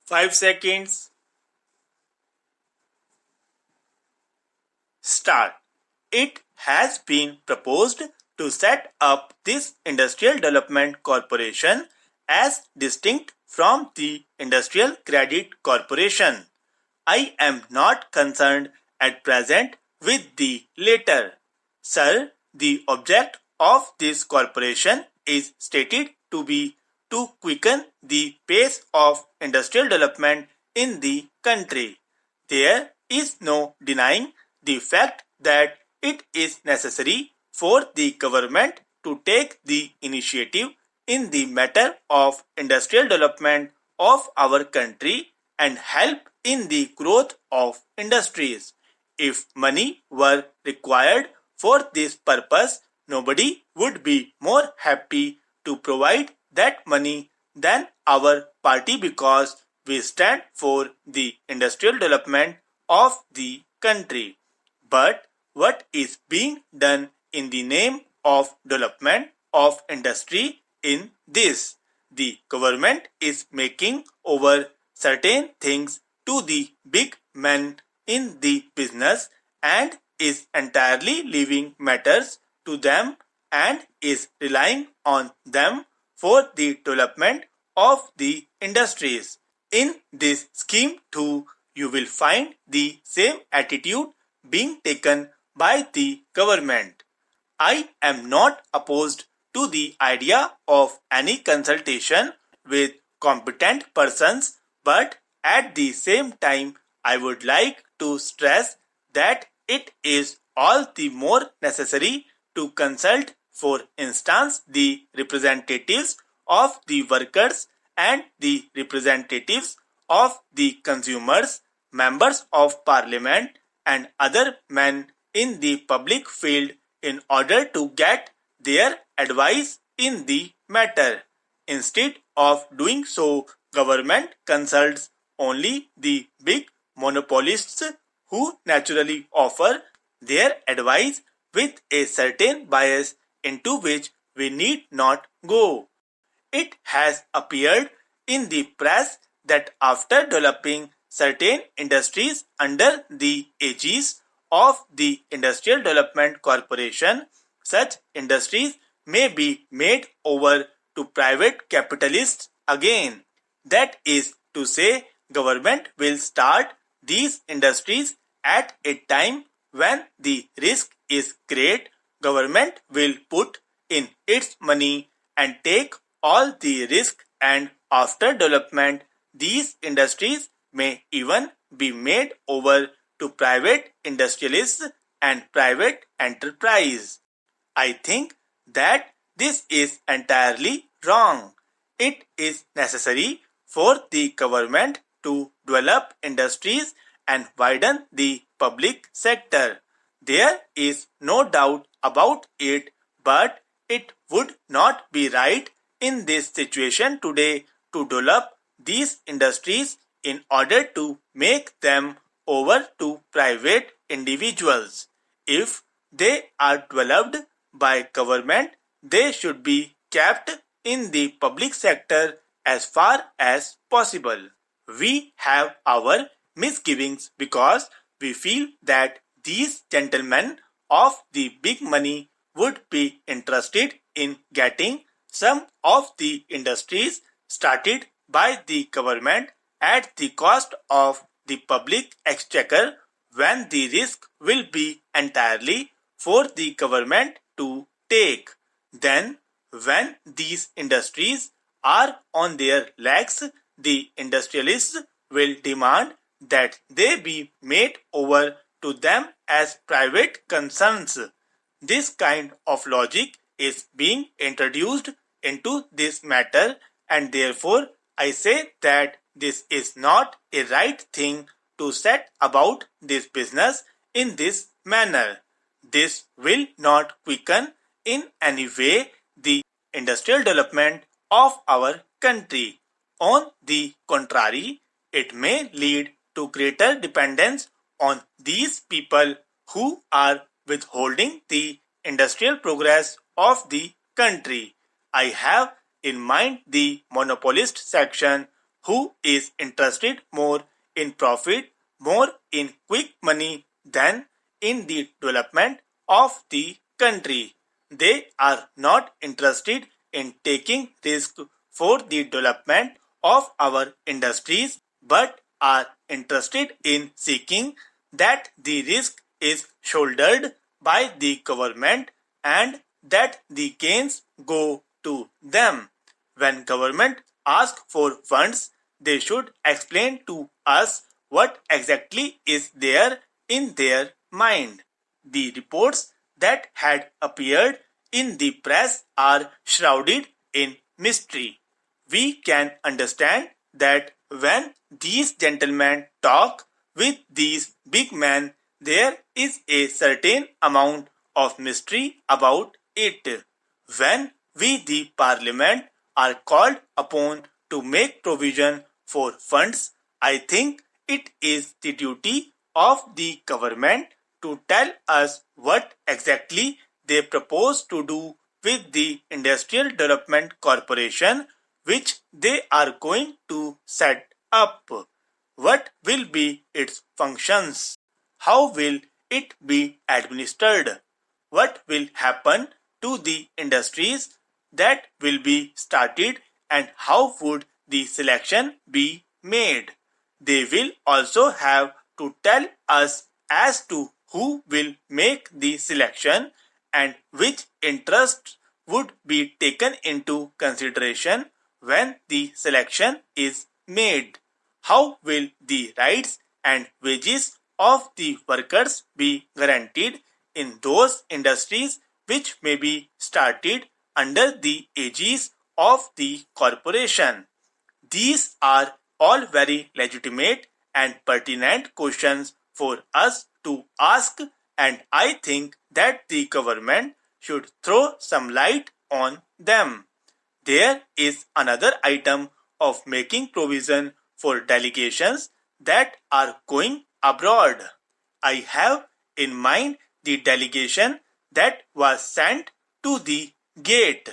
5 seconds. Start. It has been proposed to set up this Industrial Development Corporation as distinct from the Industrial Credit Corporation. I am not concerned at present with the latter. Sir, the object of this corporation is stated to be to quicken the pace of industrial development in the country. There is no denying the fact that it is necessary for the government to take the initiative in the matter of industrial development of our country and help in the growth of industries. If money were required for this purpose, nobody would be more happy to provide that money than our party, because we stand for the industrial development of the country. But what is being done in the name of development of industry in this? The government is making over certain things to the big men in the business and is entirely leaving matters to them and is relying on them for the development of the industries. In this scheme too, you will find the same attitude being taken by the government. I am not opposed to the idea of any consultation with competent persons, but at the same time I would like to stress that it is all the more necessary to consult, for instance, the representatives of the workers and the representatives of the consumers, members of parliament and other men in the public field in order to get their advice in the matter. Instead of doing so, government consults only the big monopolists, who naturally offer their advice with a certain bias into which we need not go. It has appeared in the press that after developing certain industries under the aegis of the Industrial Development Corporation, such industries may be made over to private capitalists again. That is to say, government will start these industries at a time when the risk is great. Government will put in its money and take all the risk, and after development these industries may even be made over to private industrialists and private enterprise. I think that this is entirely wrong. It is necessary for the government to develop industries and widen the public sector. There is no doubt about it, but it would not be right in this situation today to develop these industries in order to make them over to private individuals. If they are developed by government, they should be kept in the public sector as far as possible. We have our misgivings because we feel that these gentlemen of the big money would be interested in getting some of the industries started by the government at the cost of the public exchequer, when the risk will be entirely for the government to take. Then, when these industries are on their legs, the industrialists will demand that they be made over to them as private concerns. This kind of logic is being introduced into this matter, and therefore I say that this is not a right thing to set about this business in this manner. This will not quicken in any way the industrial development of our country. On the contrary, it may lead to greater dependence on these people who are withholding the industrial progress of the country. I have in mind the monopolist section who is interested more in profit, more in quick money than in the development of the country. They are not interested in taking risk for the development of our industries, but are interested in seeking that the risk is shouldered by the government and that the gains go to them. When government asks for funds, they should explain to us what exactly is there in their mind. The reports that had appeared in the press are shrouded in mystery. We can understand that when these gentlemen talk with these big men, there is a certain amount of mystery about it. When we, the Parliament, are called upon to make provision for funds, I think it is the duty of the government to tell us what exactly they propose to do with the Industrial Development Corporation which they are going to set up. What will be its functions? How will it be administered? What will happen to the industries that will be started and how would the selection be made? They will also have to tell us as to who will make the selection and which interests would be taken into consideration when the selection is made. How will the rights and wages of the workers be guaranteed in those industries which may be started under the aegis of the corporation? These are all very legitimate and pertinent questions for us to ask, and I think that the government should throw some light on them. There is another item of making provision for delegations that are going abroad. I have in mind the delegation that was sent to the gate.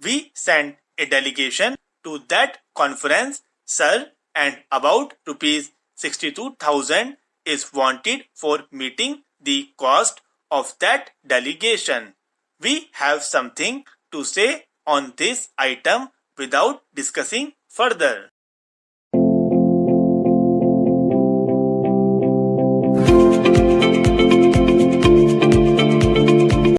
We sent a delegation to that conference, sir, and about rupees 62,000 is wanted for meeting the cost of that delegation. We have something to say on this item without discussing further.